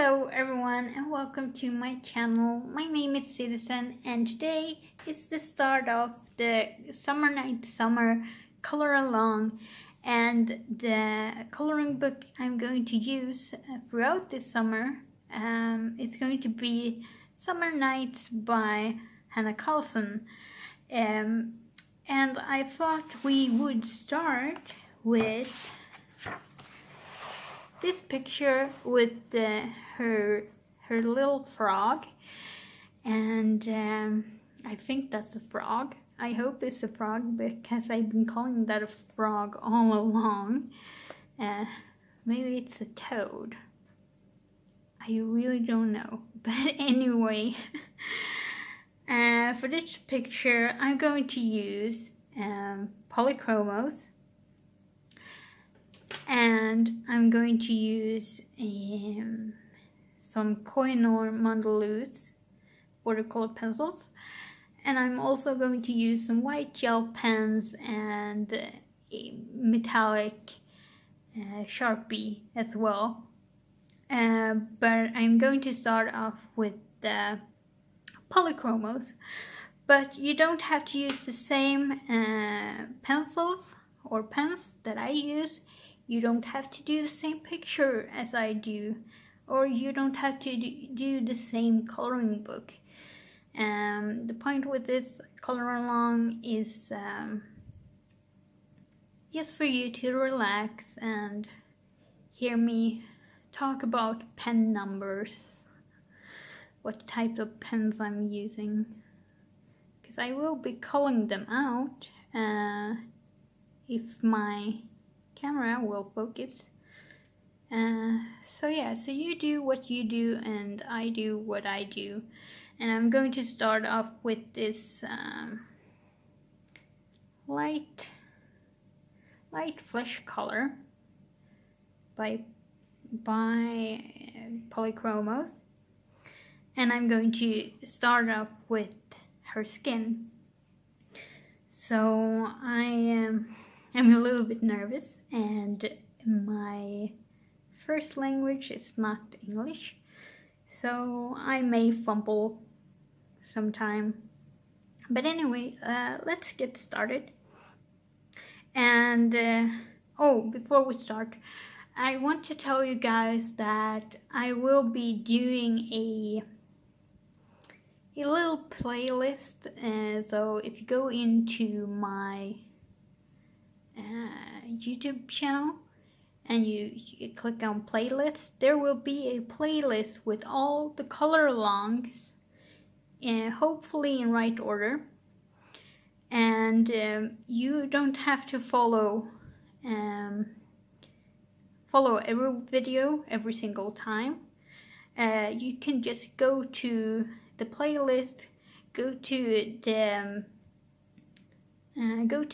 Hello everyone and welcome to my channel. My name is Citizen and today is the start of the Summer Night Summer color along, and the coloring book I'm going to use throughout this summer is going to be Summer Nights by Hannah Carlson. And I thought we would start with this picture with her little frog, and I think that's a frog. I hope it's a frog because I've been calling that a frog all along. Maybe it's a toad. I really don't know. But anyway, for this picture I'm going to use polychromos. And I'm going to use some Koh-i-Noor Mondeluz watercolor pencils. And I'm also going to use some white gel pens and a metallic Sharpie as well. But I'm going to start off with the polychromos. But you don't have to use the same pencils or pens that I use. You don't have to do the same picture as I do, or you don't have to do the same coloring book. The point with this color along is just for you to relax and hear me talk about pen numbers, what type of pens I'm using, because I will be calling them out if my camera will focus. So you do what you do and I do what I do, and I'm going to start off with this light flesh color by polychromos, and I'm going to start off with her skin. So I'm a little bit nervous, and my first language is not English, so I may fumble sometime. But anyway, let's get started. And before we start, I want to tell you guys that I will be doing a little playlist. So if you go into my YouTube channel and you click on playlist, there will be a playlist with all the color alongs, and hopefully in right order, and you don't have to follow every video every single time. You can just go to the playlist, go to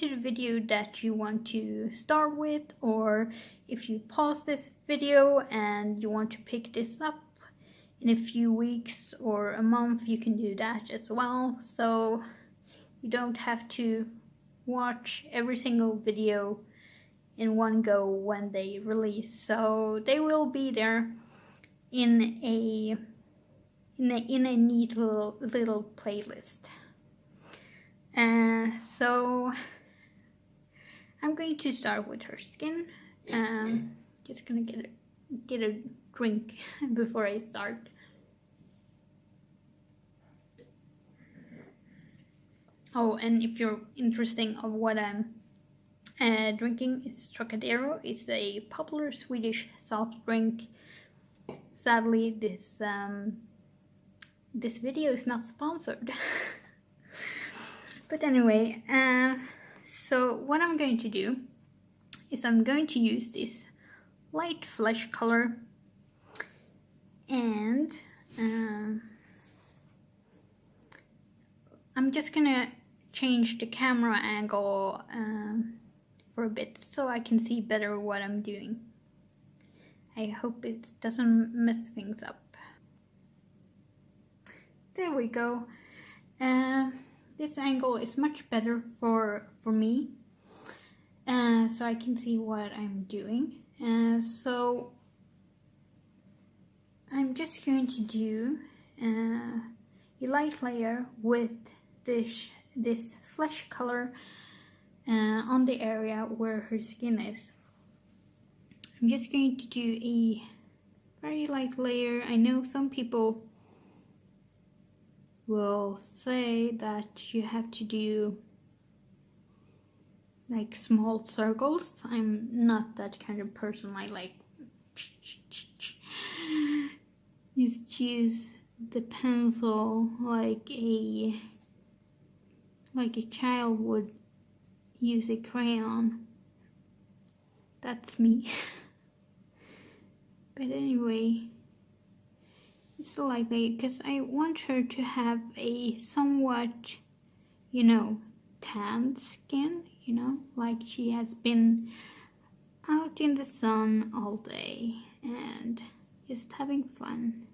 the video that you want to start with, or if you pause this video and you want to pick this up in a few weeks or a month, you can do that as well. So you don't have to watch every single video in one go when they release. So they will be there in a neat little playlist. So I'm going to start with her skin. Just gonna get a drink before I start. Oh, and if you're interested of what I'm drinking, it's Trocadero. It's a popular Swedish soft drink. Sadly, this video is not sponsored. But anyway, so what I'm going to do is I'm going to use this light flesh color, and I'm just gonna change the camera angle for a bit so I can see better what I'm doing. I hope it doesn't mess things up. There we go. This angle is much better for me, so I can see what I'm doing. So I'm just going to do a light layer with this flesh color on the area where her skin is. I'm just going to do a very light layer. I know some people will say that you have to do like small circles. I'm not that kind of person. I like just use the pencil like a child would use a crayon. That's me. But anyway, it's like because I want her to have a somewhat, tanned skin, like she has been out in the sun all day and just having fun.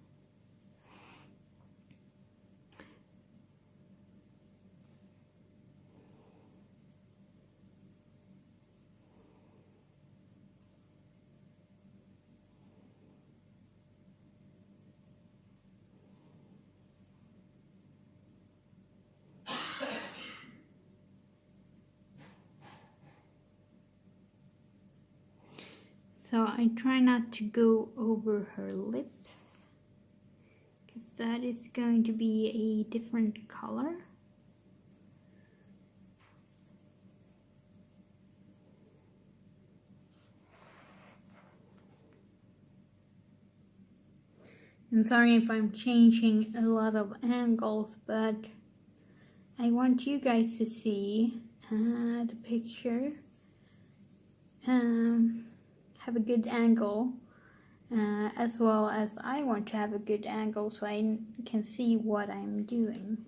So I try not to go over her lips, because that is going to be a different color. I'm sorry if I'm changing a lot of angles, but I want you guys to see the picture. Have a good angle, as well as I want to have a good angle so I can see what I'm doing.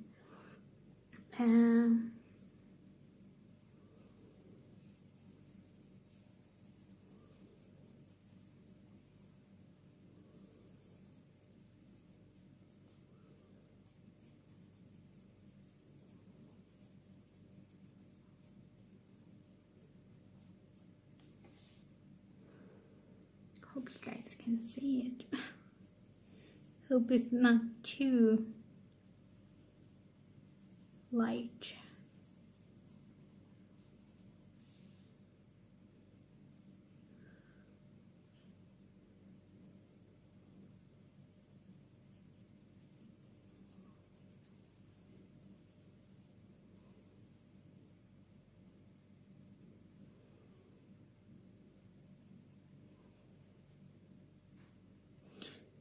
Hope you guys can see it. Hope it's not too light.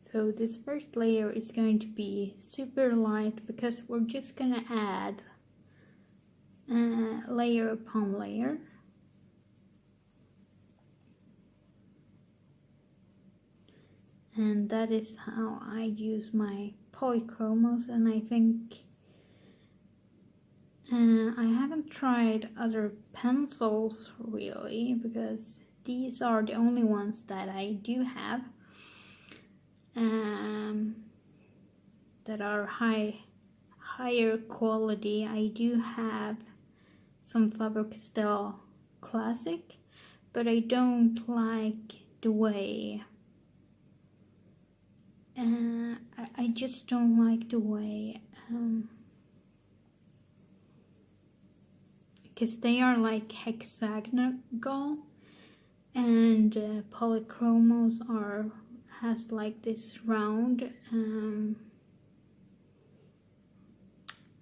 So this first layer is going to be super light because we're just gonna add layer upon layer. And that is how I use my polychromos, and I think I haven't tried other pencils really, because these are the only ones that I do have. That are higher quality. I do have some Faber-Castell Classic, but I don't like the way I just don't like the way because they are like hexagonal, and polychromos has like this round.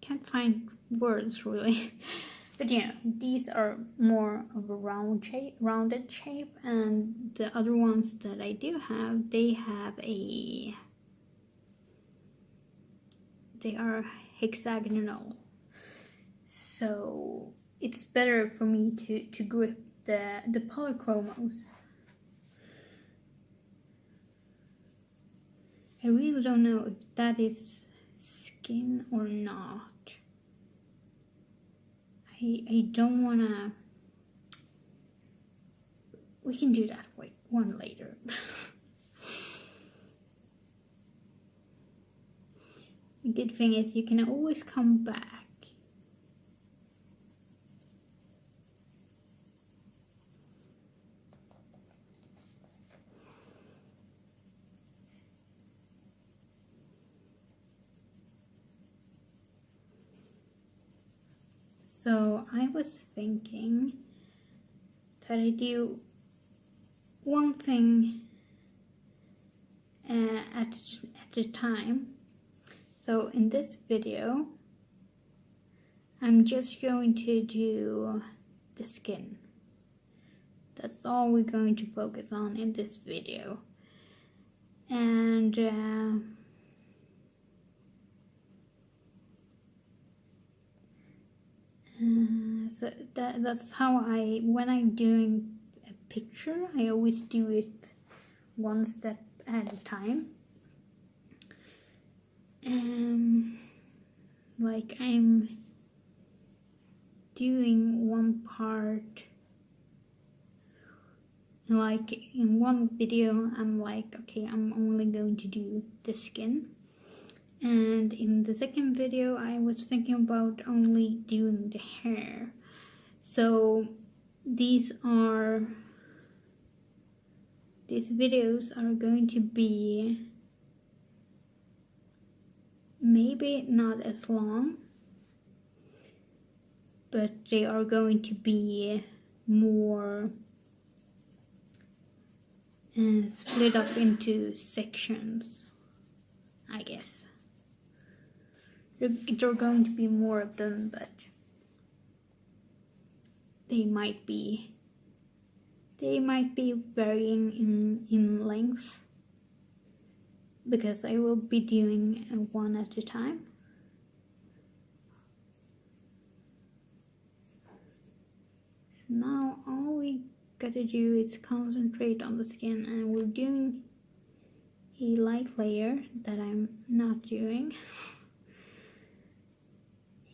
Can't find words really, but these are more of a rounded shape, and the other ones that I do have, they are hexagonal, so it's better for me to grip the polychromos. I really don't know if that is skin or not. I don't wanna. We can do that one later. The good thing is you can always come back. So I was thinking that I do one thing at a time. So in this video, I'm just going to do the skin. That's all we're going to focus on in this video. And so that's how when I'm doing a picture, I always do it one step at a time. Like I'm doing one part, like in one video I'm like, okay, I'm only going to do the skin, and in the second video I was thinking about only doing the hair. So these videos are going to be maybe not as long, but they are going to be more split up into sections, I guess. There are going to be more of them, but they might be varying in length, because I will be doing one at a time. So now all we gotta do is concentrate on the skin, and we're doing a light layer that I'm not doing.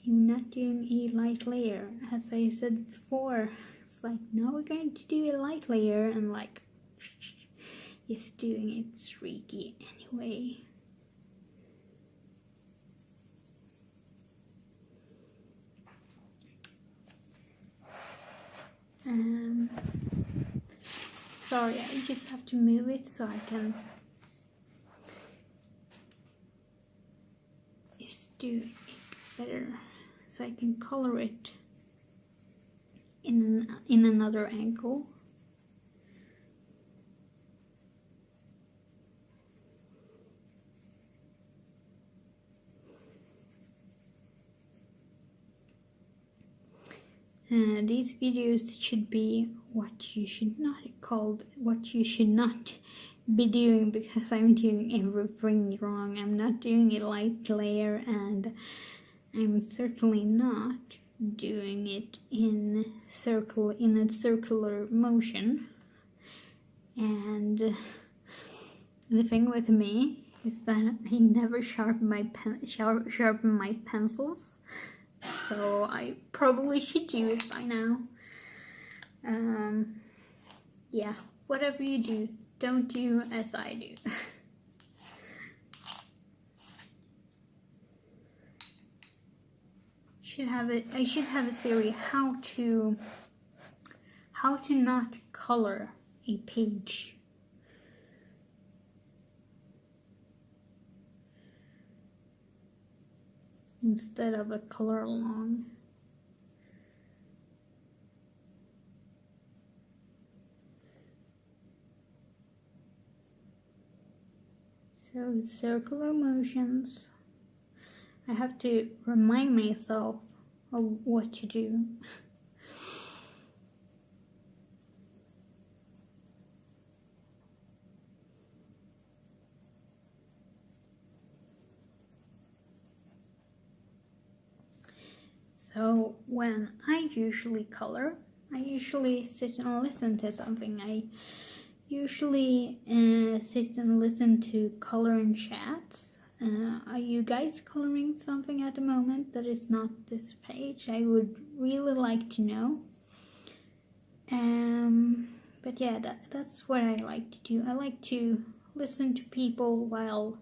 I'm not doing a light layer, as I said before. It's like, now we're going to do a light layer, and like, just doing it streaky anyway. Sorry, I just have to move it so I can just do it better, so I can color it in another angle. These videos should be what you should not be doing, because I'm doing everything wrong. I'm not doing a light layer, and I'm certainly not doing it in a circular motion. And the thing with me is that I never sharpen my pencils. So I probably should do it by now. Yeah, whatever you do, don't do as I do. I should have a theory how to not color a page. Instead of a color along. So circular motions. I have to remind myself of what to do. So when I usually color, I usually sit and listen to something. I usually sit and listen to coloring chats. Are you guys coloring something at the moment that is not this page? I would really like to know. But yeah, that's what I like to do. I like to listen to people while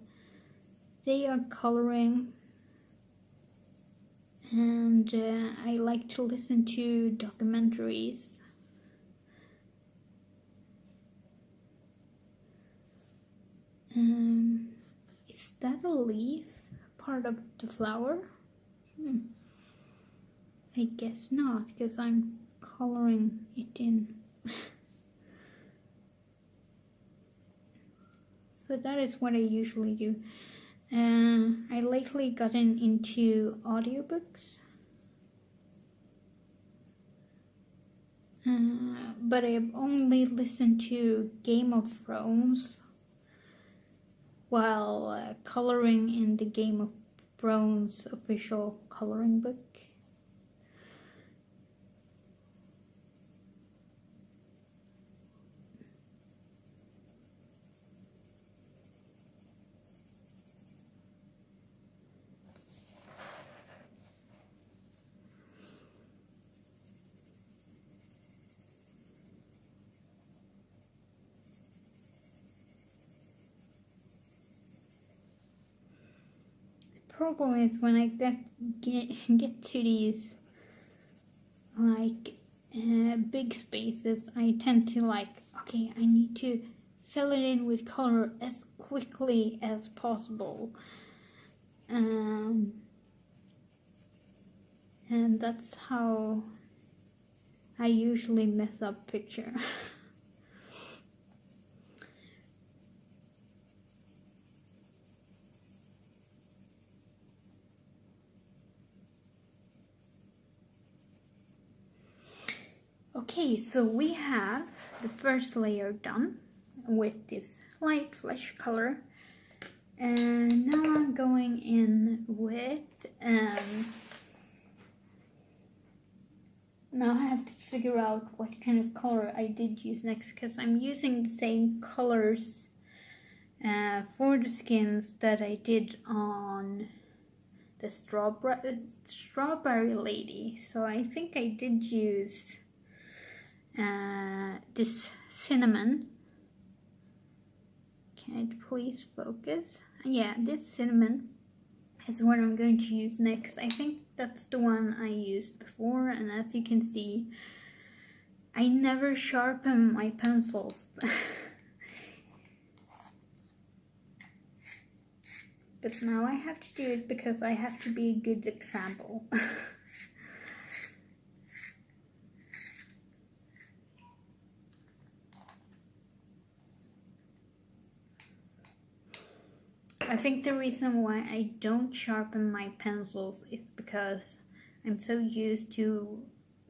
they are coloring. And I like to listen to documentaries. Is that a leaf? Part of the flower? I guess not, because I'm coloring it in. So that is what I usually do. I lately gotten into audiobooks. But I've only listened to Game of Thrones while coloring in the Game of Thrones official coloring book. Problem is when I get to these like big spaces, I tend to okay, I need to fill it in with color as quickly as possible, and that's how I usually mess up picture. Okay, so we have the first layer done with this light flesh color, and now I'm going in with now I have to figure out what kind of color I did use next, because I'm using the same colors for the skins that I did on the strawberry lady. So I think I did use this cinnamon. Can it please focus? Yeah, this cinnamon is what I'm going to use next. I think that's the one I used before, and as you can see, I never sharpen my pencils. But now I have to do it because I have to be a good example. I think the reason why I don't sharpen my pencils is because I'm so used to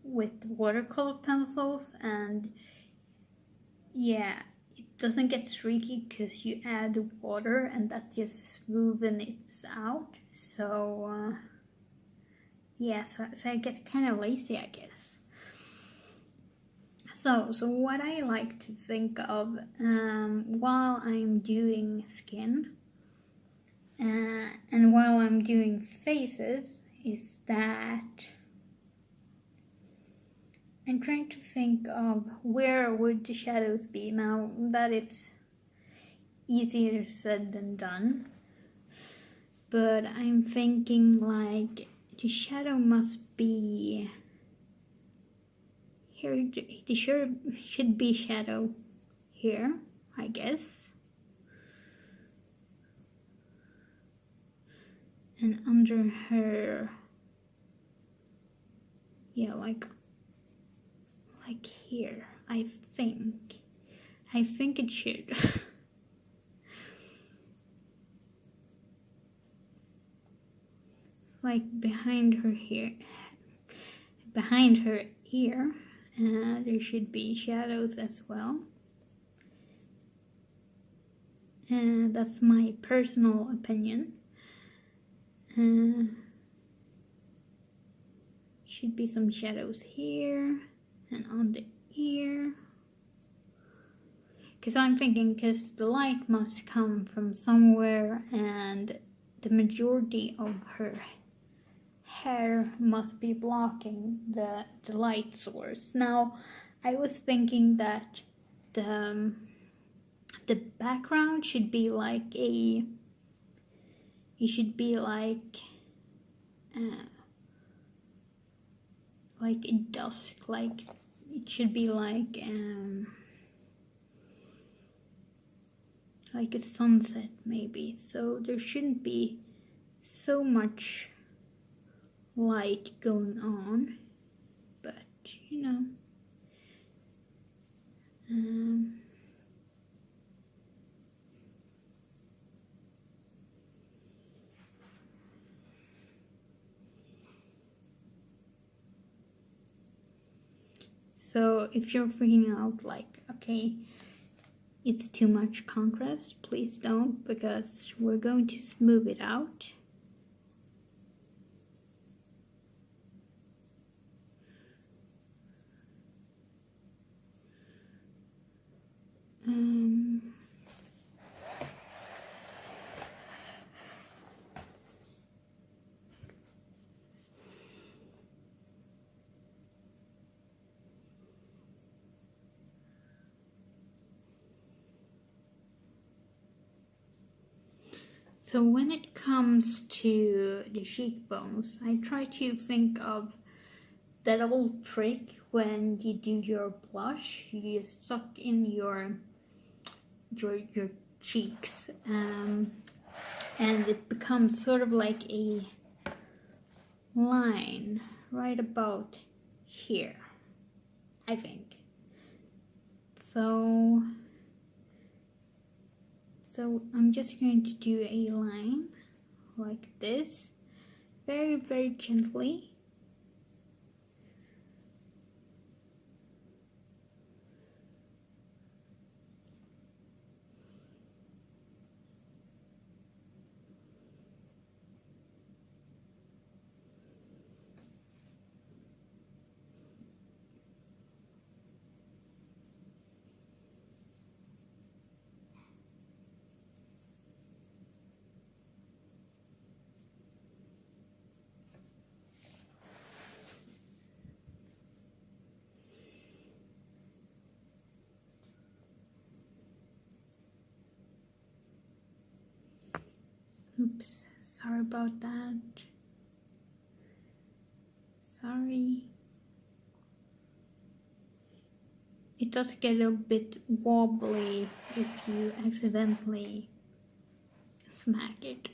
with watercolor pencils, and yeah, it doesn't get streaky because you add water and that's just smoothing it out. So yeah, so I get kind of lazy, I guess. So what I like to think of while I'm doing skin and while I'm doing faces is that I'm trying to think of where would the shadows be. Now that is easier said than done, but I'm thinking like the shadow must be here. The should be shadow here, I guess. And under her, yeah, like here, I think it should. Like behind her here, behind her ear, there should be shadows as well. And that's my personal opinion. Should be some shadows here and on the ear. Because I'm thinking, because the light must come from somewhere, and the majority of her hair must be blocking the light source. Now, I was thinking that the background should be like it should be like a dusk, like it should be like a sunset maybe, so there shouldn't be so much light going on, but you know. So if you're freaking out like, okay, it's too much contrast, please don't, because we're going to smooth it out. So when it comes to the cheekbones, I try to think of that old trick when you do your blush. You just suck in your cheeks, and it becomes sort of like a line right about here, I think. So I'm just going to do a line like this, very, very gently. Oops, sorry about that. Sorry. It does get a bit wobbly if you accidentally smack it.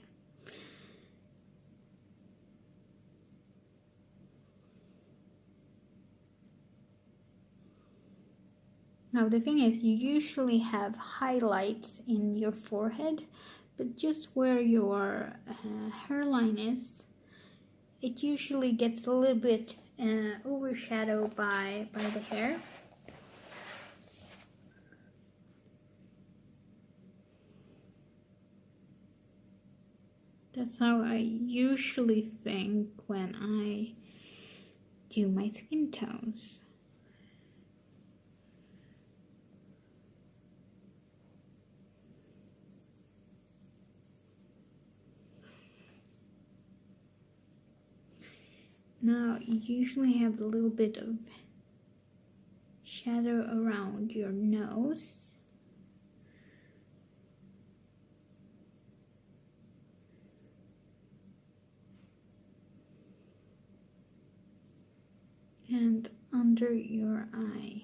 Now the thing is, you usually have highlights in your forehead, but just where your hairline is, it usually gets a little bit overshadowed by the hair. That's how I usually think when I do my skin tones. Now you usually have a little bit of shadow around your nose. And under your eye.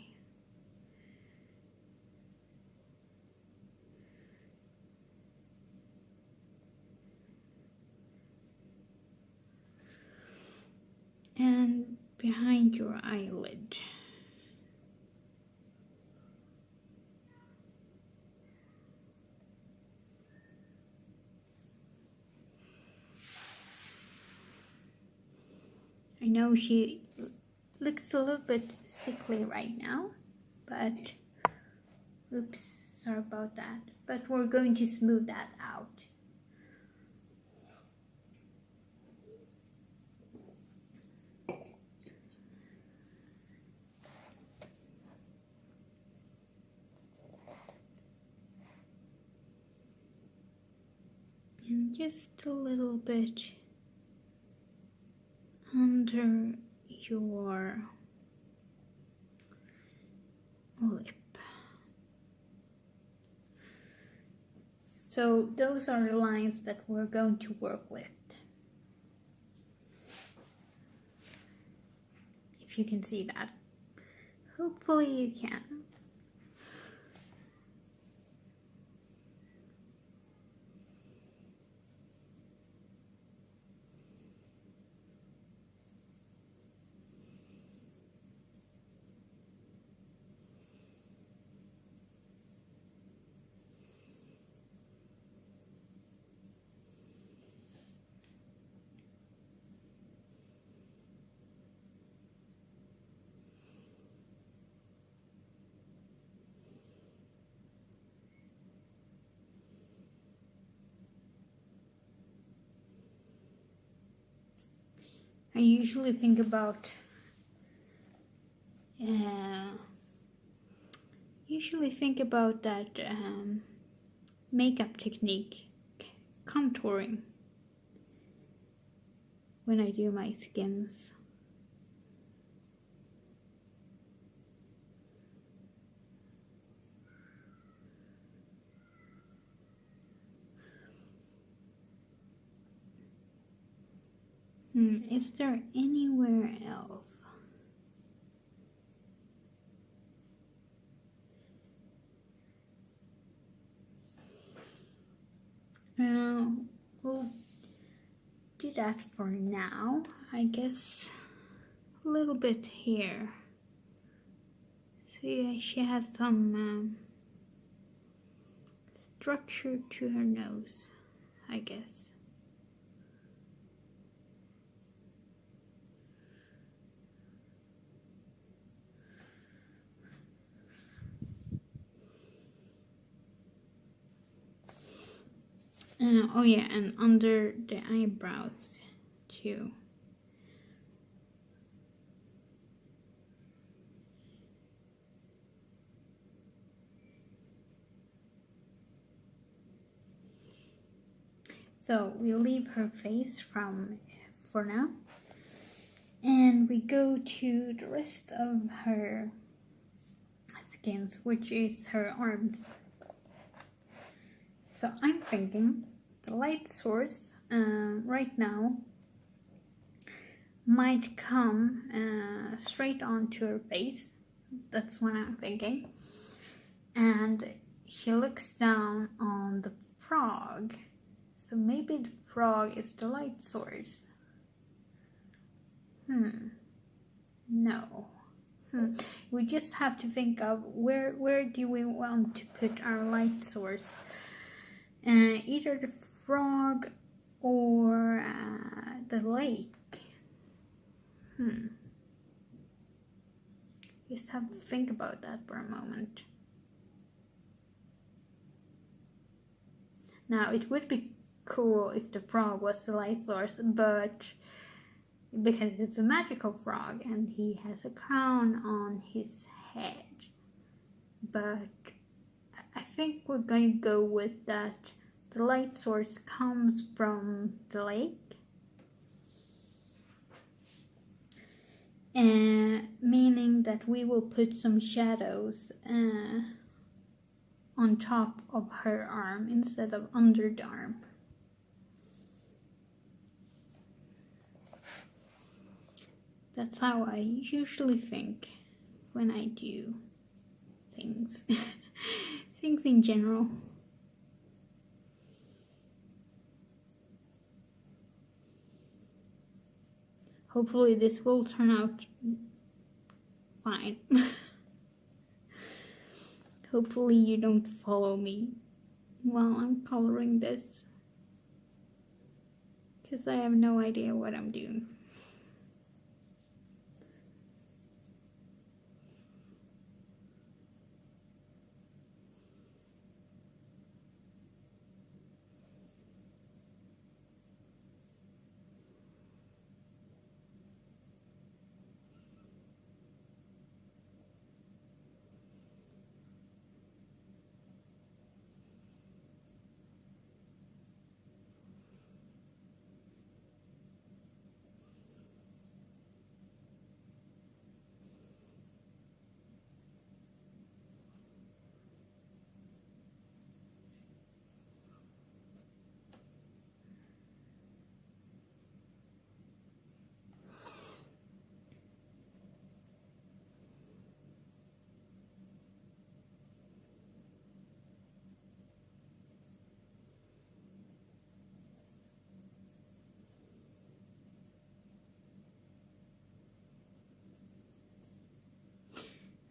And behind your eyelid. I know she looks a little bit sickly right now, but oops, sorry about that. But we're going to smooth that out. And just a little bit under your lip. So those are the lines that we're going to work with. If you can see that. Hopefully you can. I usually think about that makeup technique, contouring, when I do my skins. Is there anywhere else? We'll do that for now. I guess a little bit here. See, she has some structure to her nose, I guess. Oh yeah, and under the eyebrows too. So we'll leave her face for now, and we go to the rest of her skins, which is her arms. So I'm thinking the light source right now might come straight onto her face. That's what I'm thinking. And she looks down on the frog. So maybe the frog is the light source. No. We just have to think of where do we want to put our light source. Either the frog or the lake. Just have to think about that for a moment. Now, it would be cool if the frog was the light source, but because it's a magical frog and he has a crown on his head. But I think we're going to go with that the light source comes from the lake. Meaning that we will put some shadows on top of her arm instead of under the arm. That's how I usually think when I do things. Things in general. Hopefully this will turn out fine. Hopefully you don't follow me while I'm coloring this, because I have no idea what I'm doing.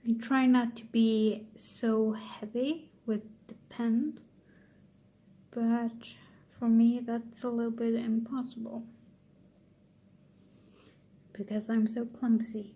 I try not to be so heavy with the pen, but for me that's a little bit impossible because I'm so clumsy.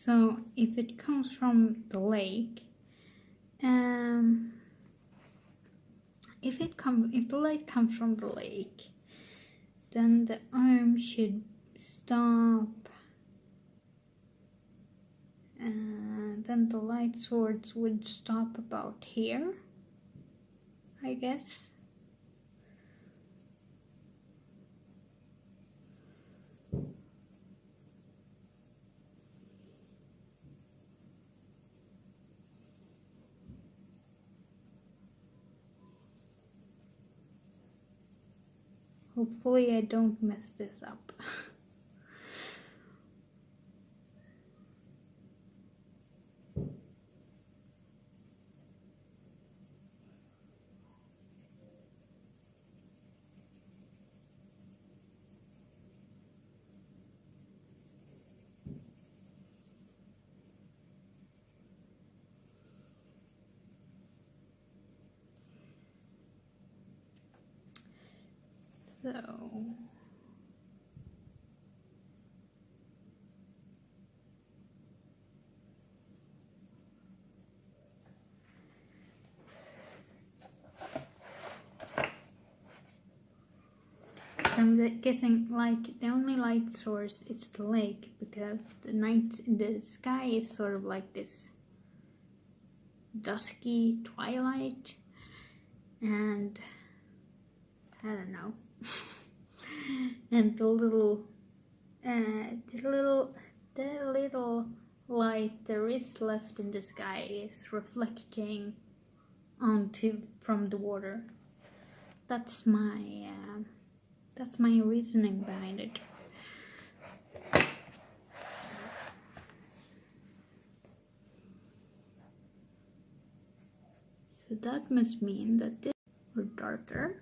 So if it comes from the lake, if the light comes from the lake, then the arm should stop, and then the light source would stop about here, I guess. Hopefully I don't mess this up. So I'm guessing like the only light source is the lake, because the sky is sort of like this dusky twilight, and I don't know. And the little light there is left in the sky is reflecting from the water. That's my reasoning behind it. So that must mean that this is darker.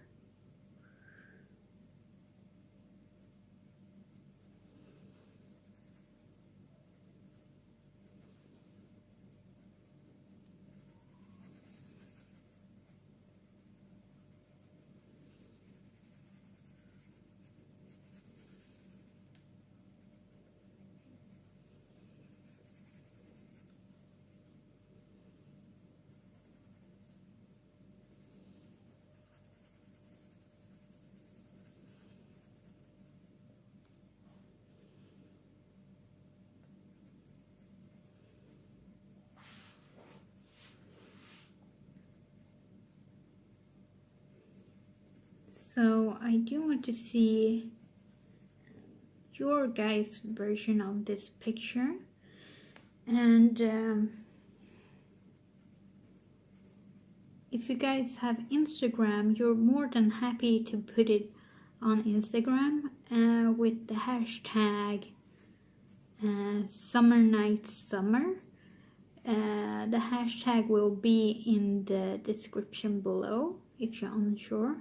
So I do want to see your guys' version of this picture, and if you guys have Instagram, you're more than happy to put it on Instagram with the hashtag Summer Nights Summer. The hashtag will be in the description below if you're unsure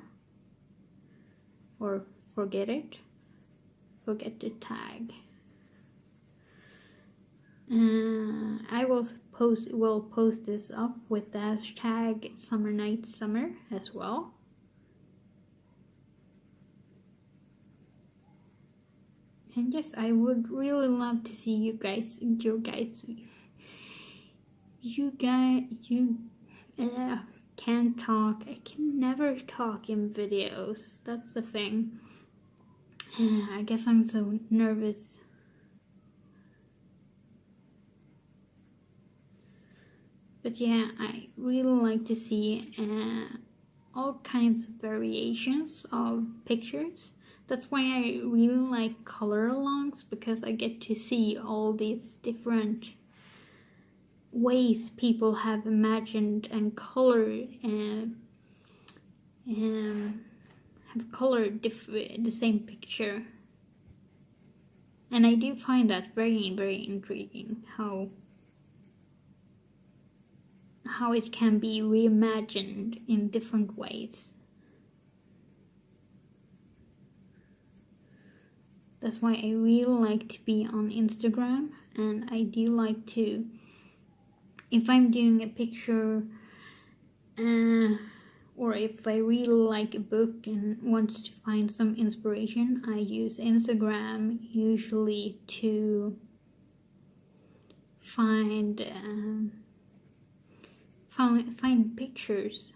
or forget the tag. I will post this up with the hashtag Summer Nights Summer as well. And yes, I would really love to see you guys can't talk. I can never talk in videos. That's the thing. I guess I'm so nervous. But yeah, I really like to see all kinds of variations of pictures. That's why I really like color alongs, because I get to see all these different ways people have imagined and colored and have colored the same picture. And I do find that very, very intriguing, how it can be reimagined in different ways. That's why I really like to be on Instagram, and I do like to, if I'm doing a picture or if I really like a book and want to find some inspiration, I use Instagram usually to find pictures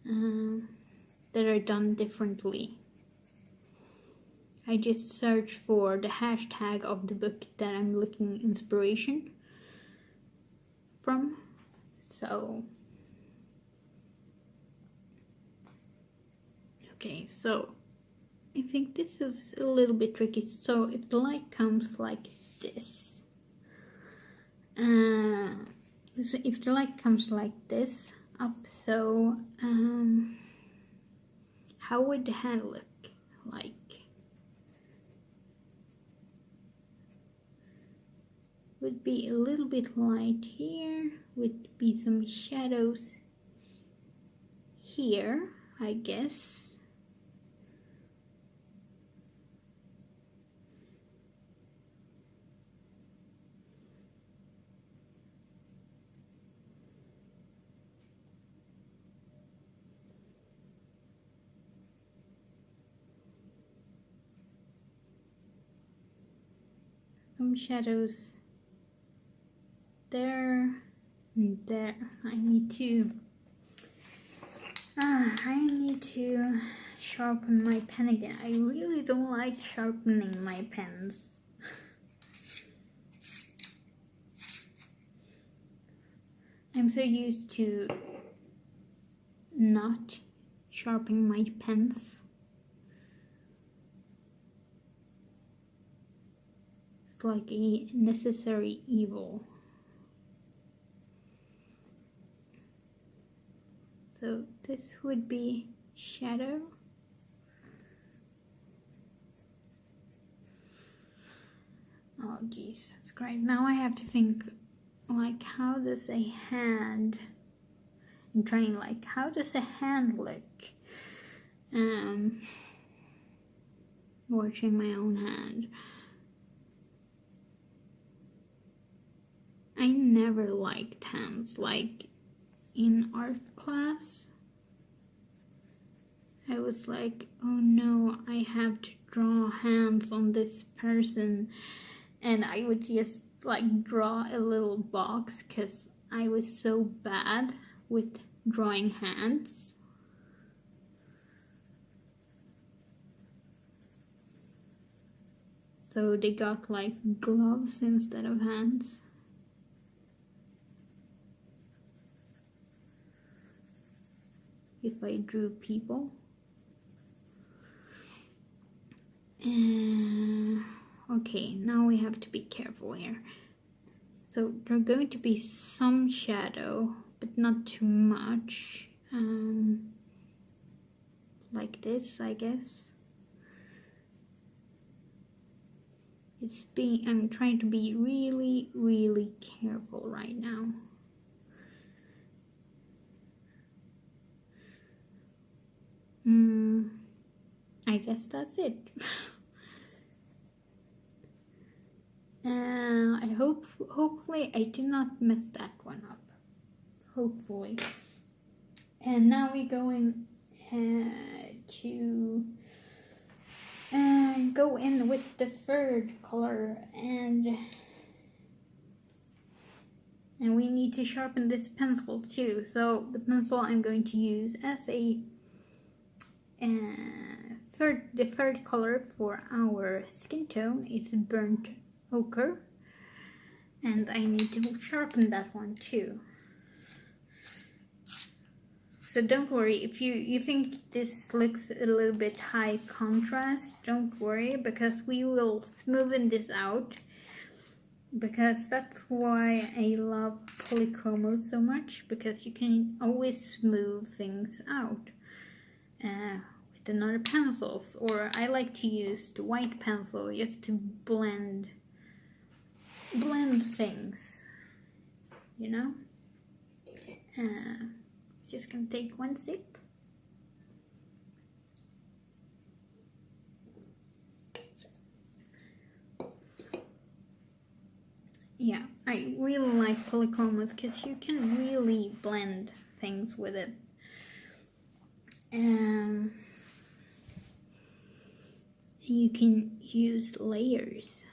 that are done differently. I just search for the hashtag of the book that I'm looking inspiration from. So, okay, so I think this is a little bit tricky. So if the light comes like this, if the light comes like this up, so how would the hand look like? Would be a little bit light here, would be some shadows here, I guess. Some shadows there and there. I need to sharpen my pen again. I really don't like sharpening my pens. I'm so used to not sharpening my pens. It's like a necessary evil. So this would be shadow. Oh geez, that's great. Now I have to think, like, how does a hand, I'm trying, like, how does a hand look? Watching my own hand. I never liked hands. Like, in art class, I was like, oh no, I have to draw hands on this person, and I would just like draw a little box because I was so bad with drawing hands. So they got like gloves instead of hands. If I drew people. Okay, now we have to be careful here. So there's going to be some shadow, but not too much. Like this, I guess. I'm trying to be really, really careful right now. I guess that's it. Hopefully I did not mess that one up. Hopefully. And now we're going to go in with the third color, and we need to sharpen this pencil too. So the pencil I'm going to use as a the third color for our skin tone is burnt ochre, and I need to sharpen that one too. So don't worry, if you think this looks a little bit high contrast, don't worry, because we will smoothen this out, because that's why I love polychromos so much, because you can always smooth things out with another pencils, or I like to use the white pencil just to blend things, you know. Just gonna take one sip. Yeah, I really like polychromos because you can really blend things with it. You can use layers.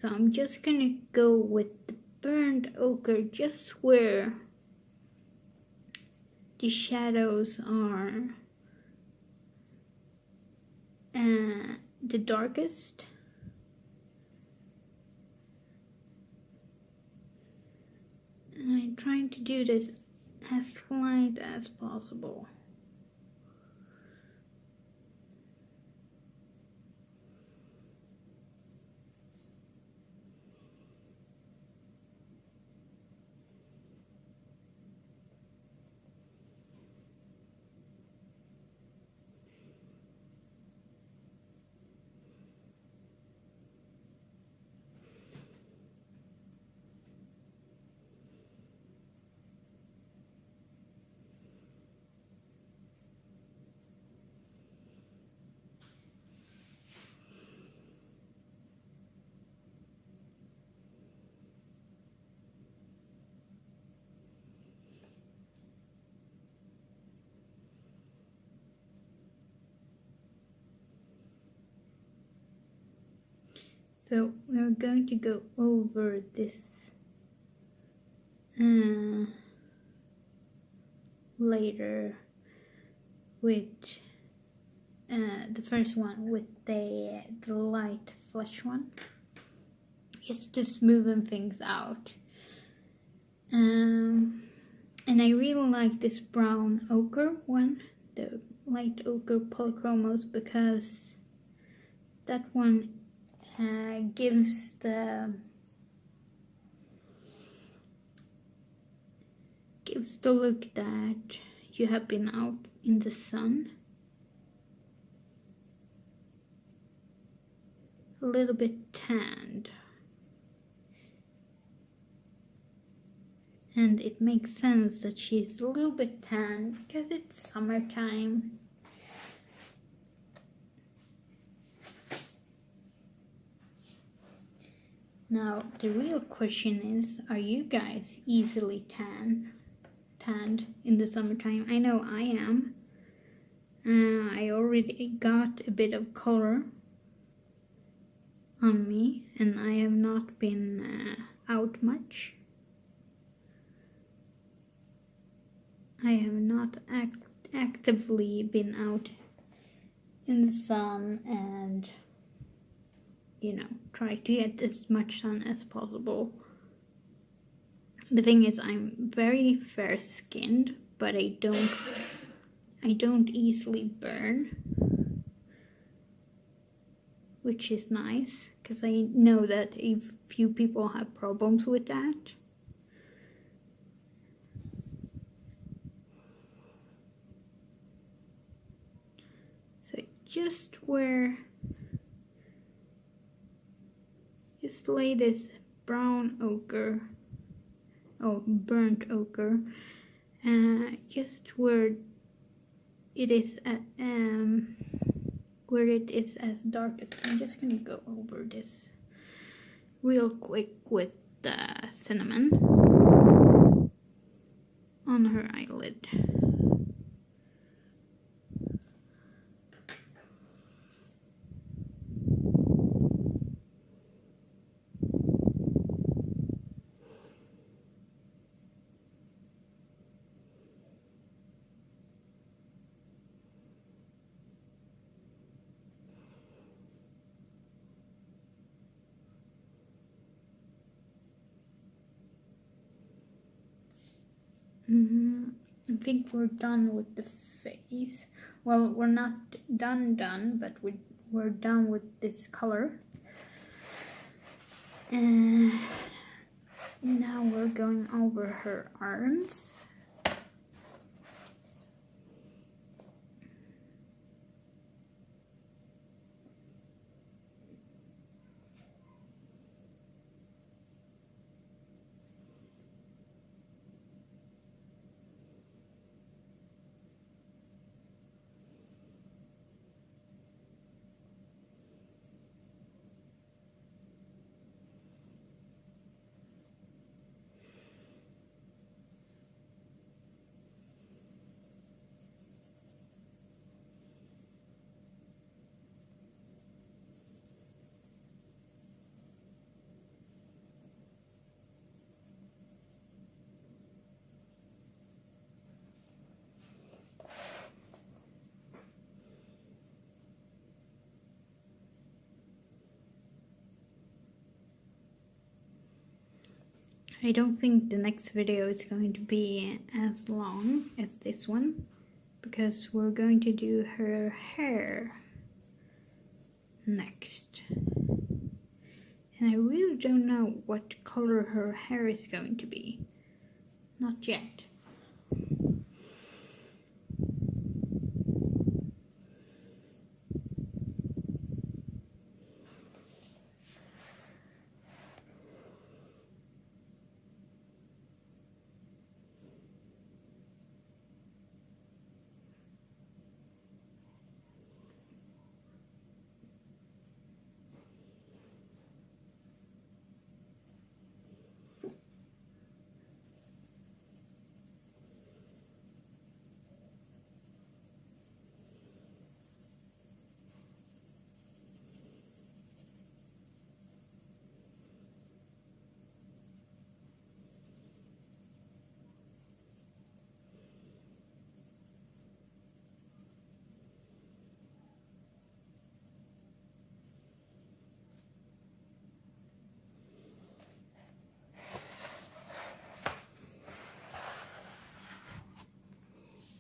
So I'm just gonna go with the burnt ochre just where the shadows are the darkest. And I'm trying to do this as light as possible. So we're going to go over this later with the first one with the light flesh one. It's just moving things out. And I really like this brown ochre one, the light ochre polychromos, because that one gives the look that you have been out in the sun. A little bit tanned. And it makes sense that she's a little bit tanned because it's summertime. Now, the real question is, are you guys easily tanned in the summertime? I know I am. I already got a bit of color on me, and I have not been out much. I have not actively been out in the sun and, you know, try to get as much sun as possible. The thing is, I'm very fair-skinned, but I don't easily burn, which is nice, because I know that a few people have problems with that. So just lay this brown ochre, burnt ochre, just where it is at, where it is as darkest. I'm just gonna go over this real quick with the cinnamon on her eyelid. I think we're done with the face. Well, we're not done, but we're done with this color. And now we're going over her arms. I don't think the next video is going to be as long as this one, because we're going to do her hair next. And I really don't know what color her hair is going to be. Not yet.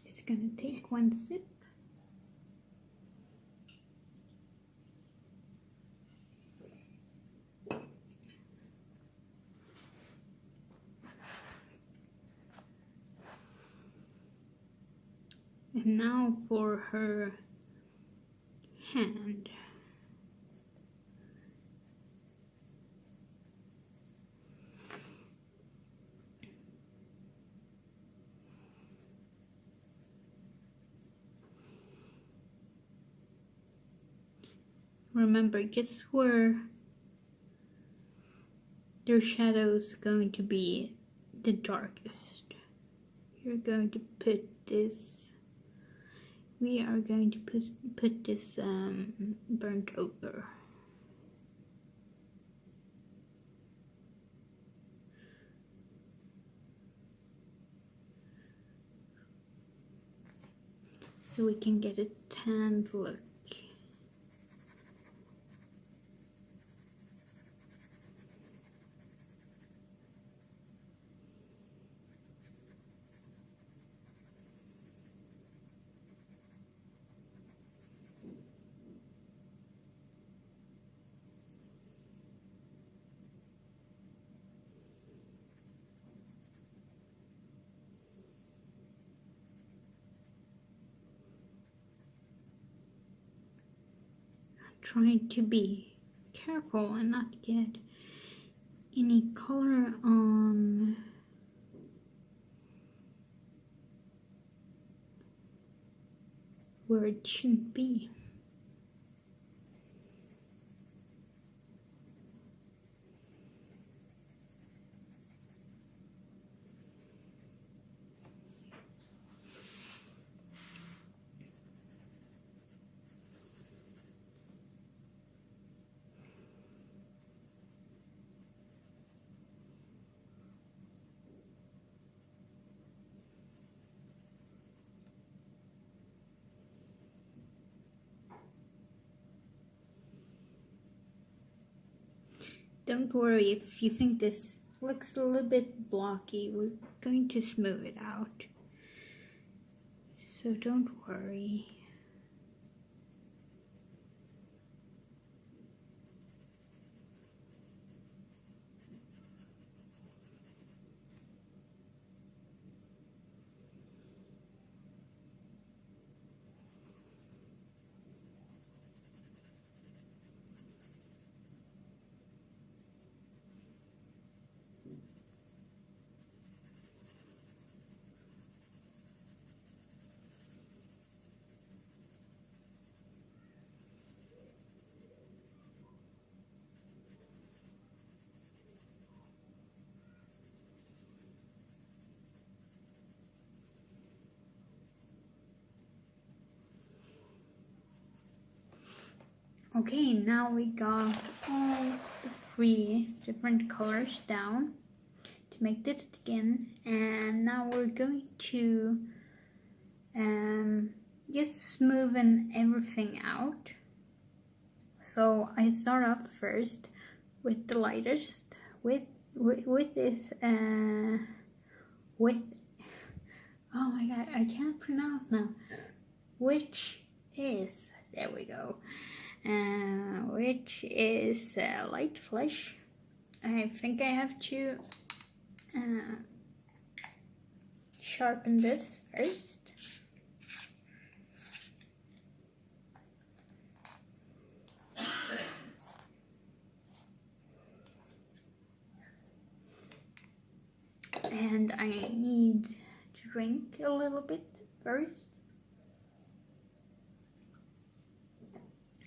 Just gonna take one sip. And now for her hand. Remember, just where their shadow's going to be the darkest, you're going to put this. We are going to put this burnt ochre. So we can get a tanned look. Trying to be careful and not get any color on where it shouldn't be. Don't worry if you think this looks a little bit blocky, we're going to smooth it out. So don't worry. Okay, now we got all the 3 different colors down to make this skin, and now we're going to just smoothen everything out. So I start off first with the lightest, with with this with oh my god, I can't pronounce now. Which is, there we go. Which is light flesh. I think I have to sharpen this first. And I need to drink a little bit first.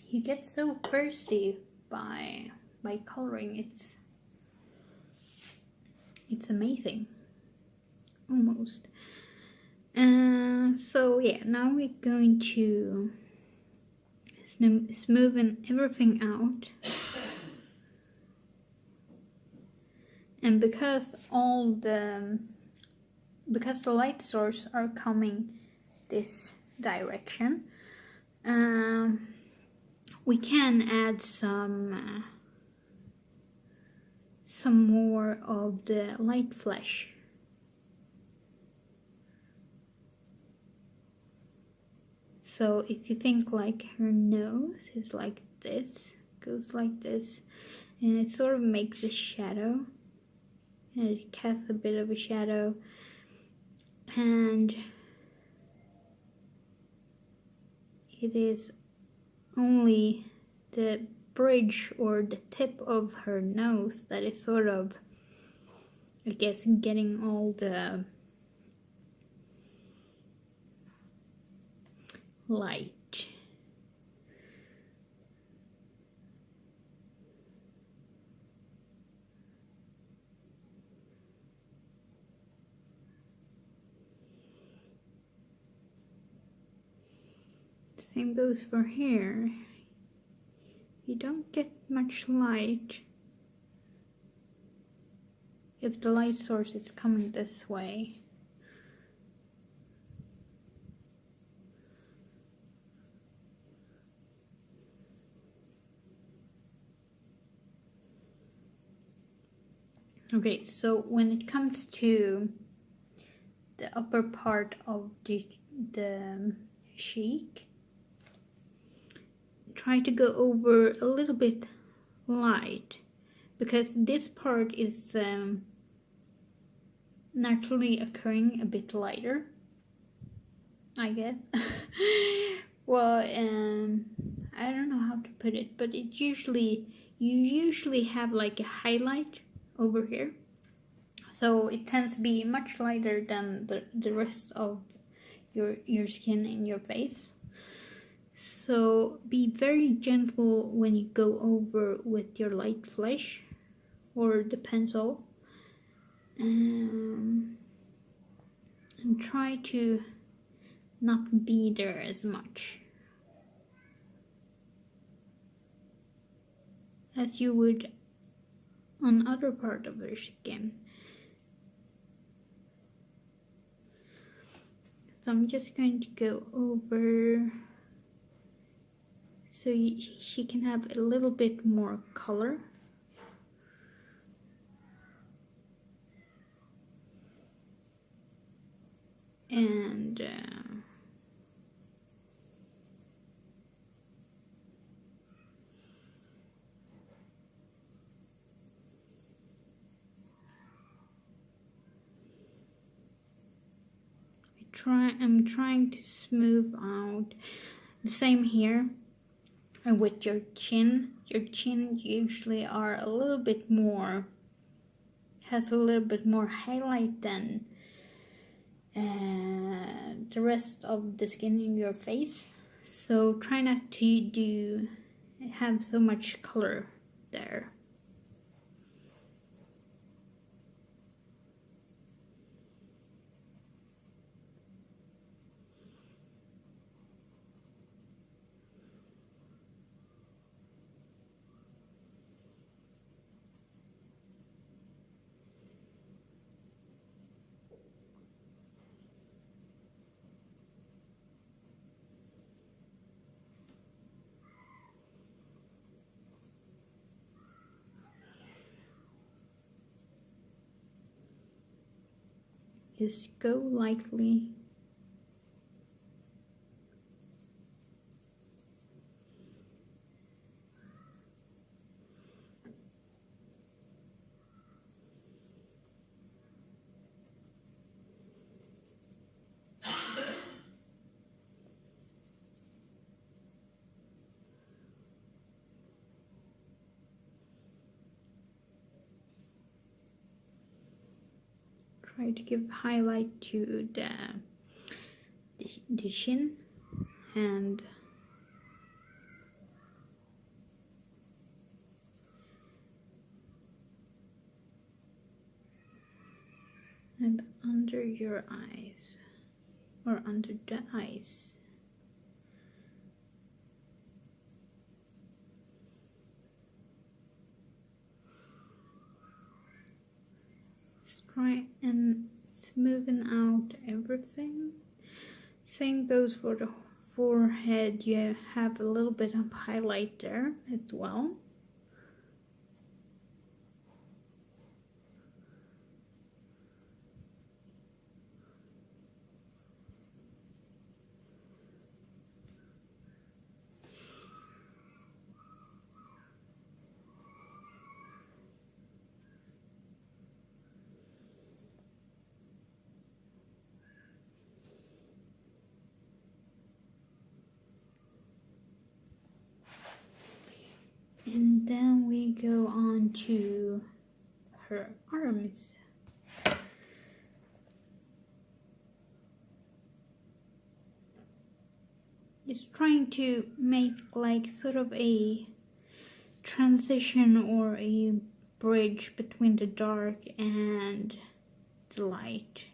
You get so thirsty by coloring. It's amazing, almost. So yeah, now we're going to smoothen everything out. And because the light source are coming this direction, we can add some more of the light flesh. So if you think like her nose is like this, goes like this, and it sort of makes a shadow, and it casts a bit of a shadow, and it is only the bridge or the tip of her nose that is sort of, I guess, getting all the light. Same goes for here. You don't get much light if the light source is coming this way. Okay, so when it comes to the upper part of the cheek, try to go over a little bit light, because this part is naturally occurring a bit lighter, I guess. Well, I don't know how to put it, but you usually have like a highlight over here, so it tends to be much lighter than the rest of your skin and your face. So be very gentle when you go over with your light flesh or the pencil, and try to not be there as much as you would on other part of your skin. So I'm just going to go over so she can have a little bit more color. And I'm trying to smooth out. The same here. And with your chin usually are a little bit more, has a little bit more highlight than the rest of the skin in your face. So try not to have so much color there. Just go lightly. Try to give highlight to the chin and under your eyes, or under the eyes. Just try and smoothen out everything. Same goes for the forehead. You have a little bit of highlight there as well. And then we go on to her arms. Just trying to make like sort of a transition or a bridge between the dark and the light.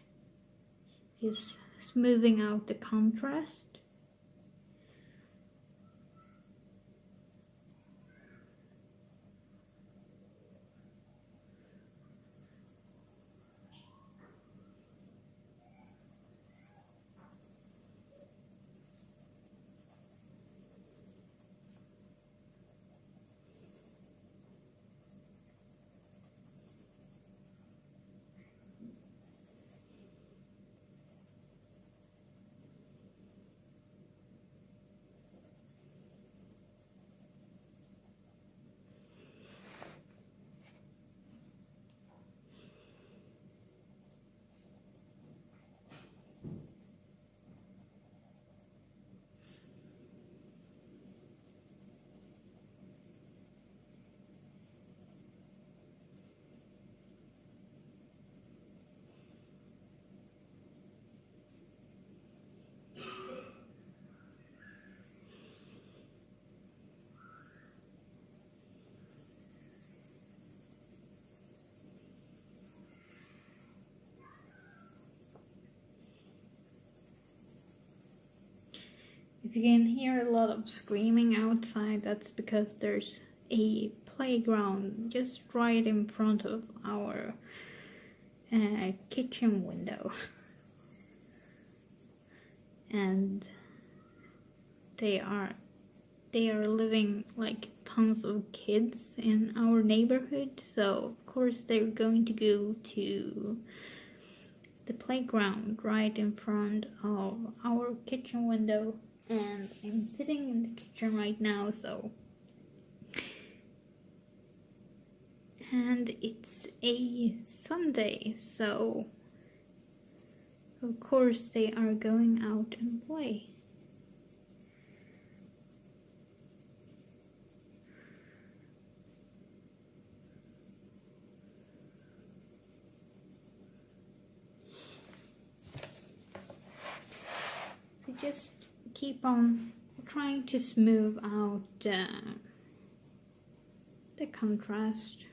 Just smoothing out the contrast. If you can hear a lot of screaming outside, that's because there's a playground just right in front of our kitchen window. And they are living like tons of kids in our neighborhood, so of course they're going to go to the playground right in front of our kitchen window. And I'm sitting in the kitchen right now, and it's a Sunday, so of course they are going out and play. So just keep on trying to smooth out the contrast.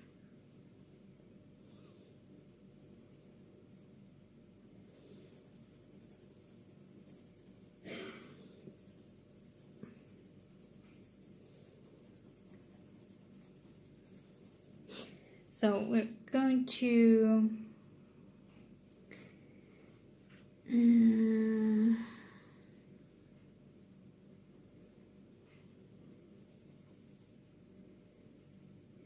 So we're going to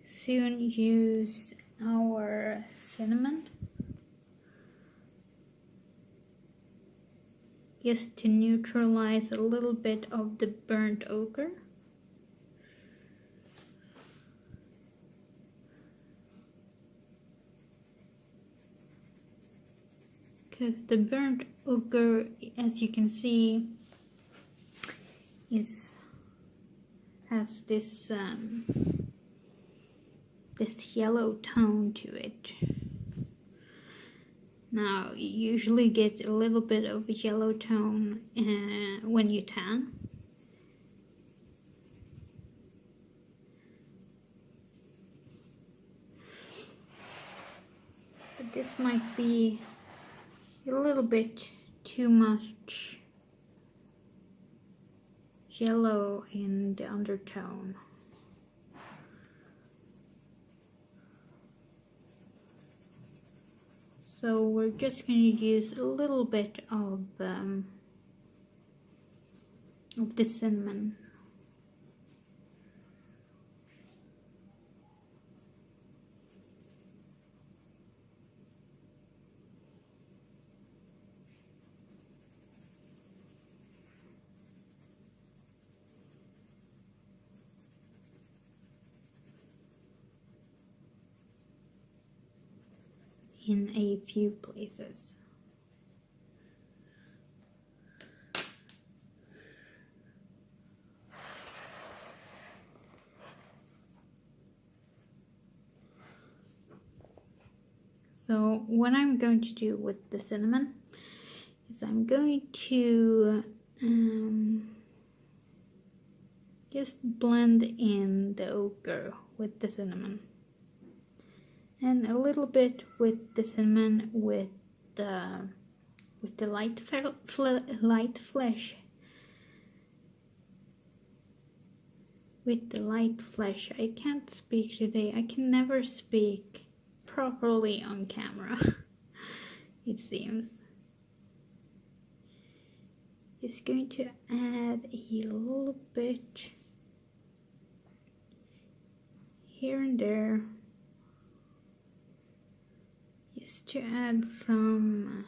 soon use our cinnamon. just to neutralize a little bit of the burnt ochre. Because the burnt ochre, as you can see, has this this yellow tone to it. Now, you usually get a little bit of a yellow tone when you tan. But this might be a little bit too much yellow in the undertone. So we're just going to use a little bit of the cinnamon. In a few places. So what I'm going to do with the cinnamon is I'm going to just blend in the ochre with the cinnamon. And a little bit with the cinnamon with the light flesh. With the light flesh. I can't speak today. I can never speak properly on camera. It seems. Just going to add a little bit here and there. Just to add some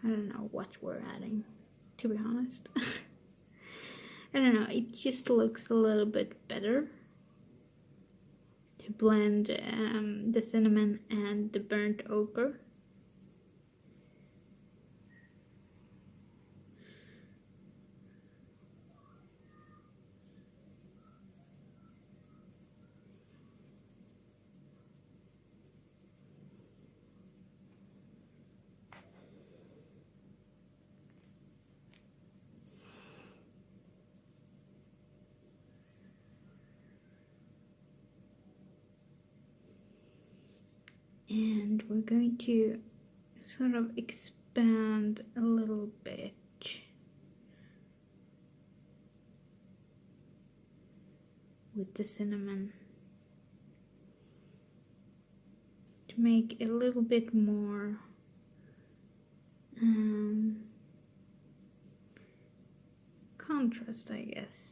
I don't know what we're adding, to be honest. I don't know, it just looks a little bit better to blend the cinnamon and the burnt ochre. And we're going to sort of expand a little bit with the cinnamon to make it a little bit more contrast, I guess.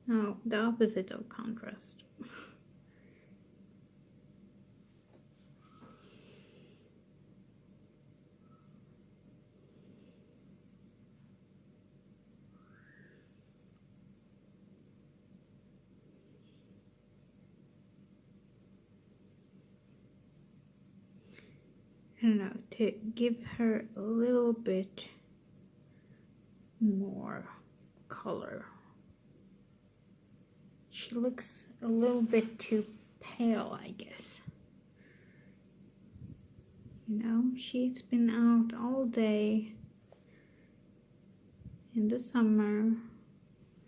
No, the opposite of contrast. I don't know, to give her a little bit more color. She looks a little bit too pale, I guess. You know, she's been out all day in the summer,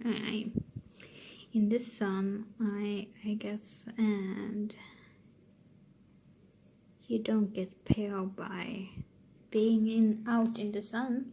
in the sun, I guess, and you don't get pale by being out in the sun.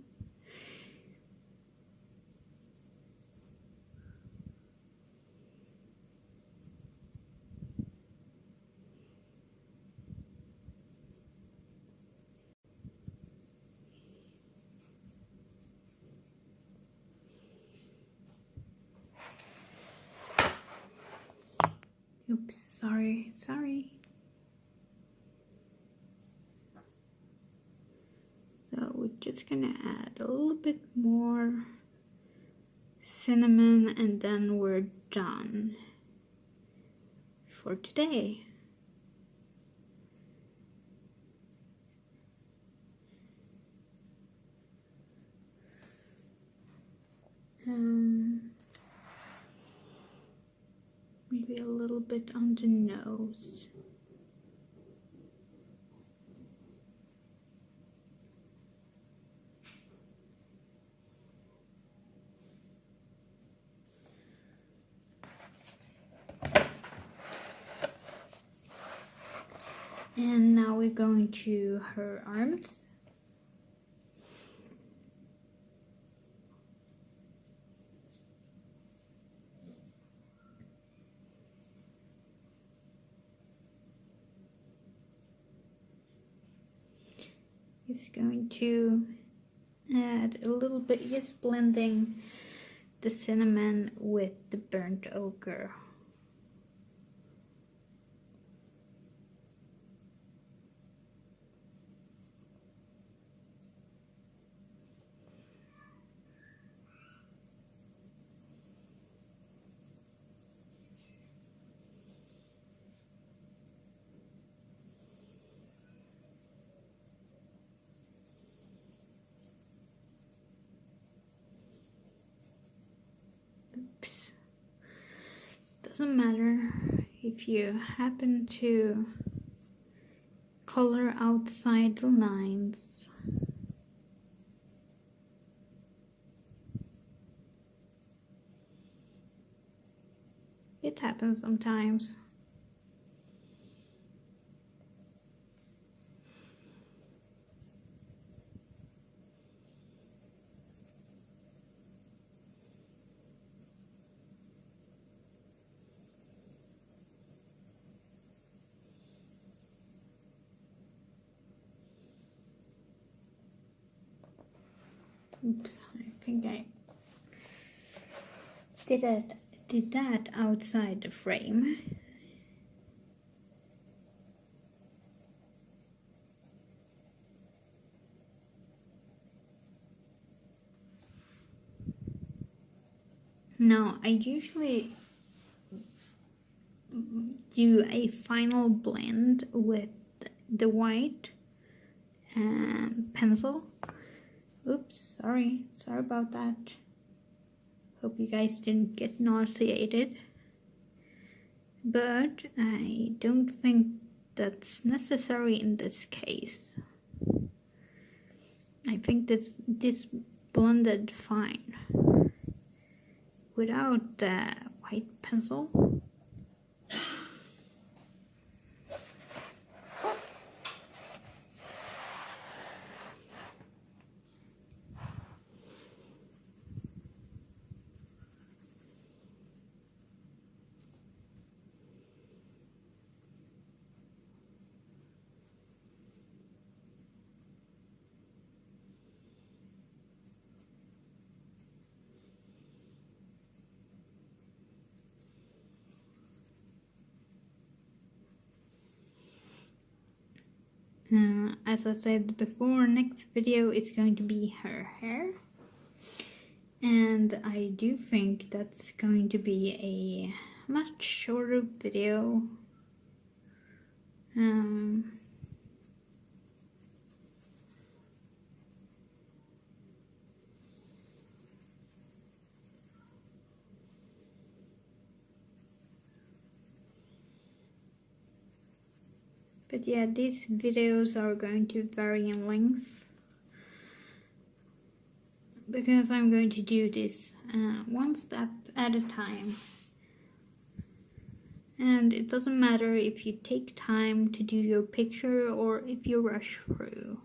Oops, sorry. So we're just gonna add a little bit more cinnamon and then we're done for today. Maybe a little bit on the nose. And now we're going to her arms. Just going to add a little bit, just blending the cinnamon with the burnt ochre. Oops. Doesn't matter if you happen to color outside the lines. It happens sometimes. Oops, I think I did that outside the frame. Now, I usually do a final blend with the white pencil. Oops, sorry about that. Hope you guys didn't get nauseated. But I don't think that's necessary in this case. I think this blended fine without the white pencil. As I said before, next video is going to be her hair, and I do think that's going to be a much shorter video. But yeah, these videos are going to vary in length because I'm going to do this one step at a time. And it doesn't matter if you take time to do your picture or if you rush through.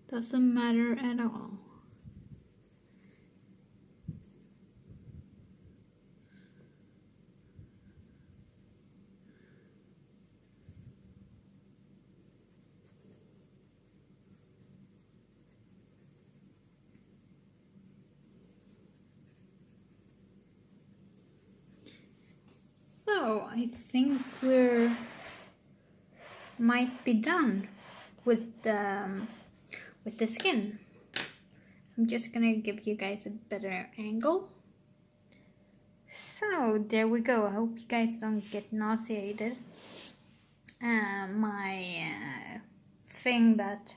Doesn't matter at all. So I think we're might be done with the skin. I'm just gonna give you guys a better angle. So there we go. I hope you guys don't get nauseated. My thing that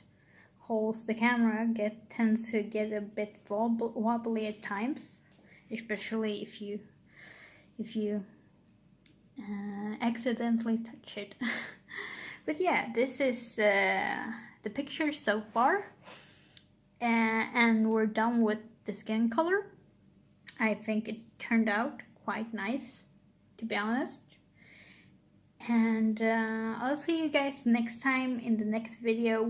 holds the camera tends to get a bit wobbly at times, especially if you accidentally touch it. But yeah, this is the picture so far, and we're done with the skin color. I think it turned out quite nice, to be honest. And I'll see you guys next time in the next video.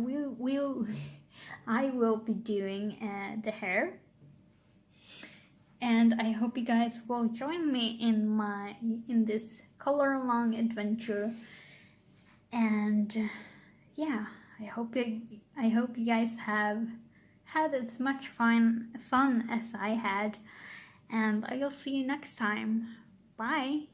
I will be doing the hair, and I hope you guys will join me in this color along adventure. And yeah, I hope you guys have had as much fun as I had, and I'll see you next time. Bye.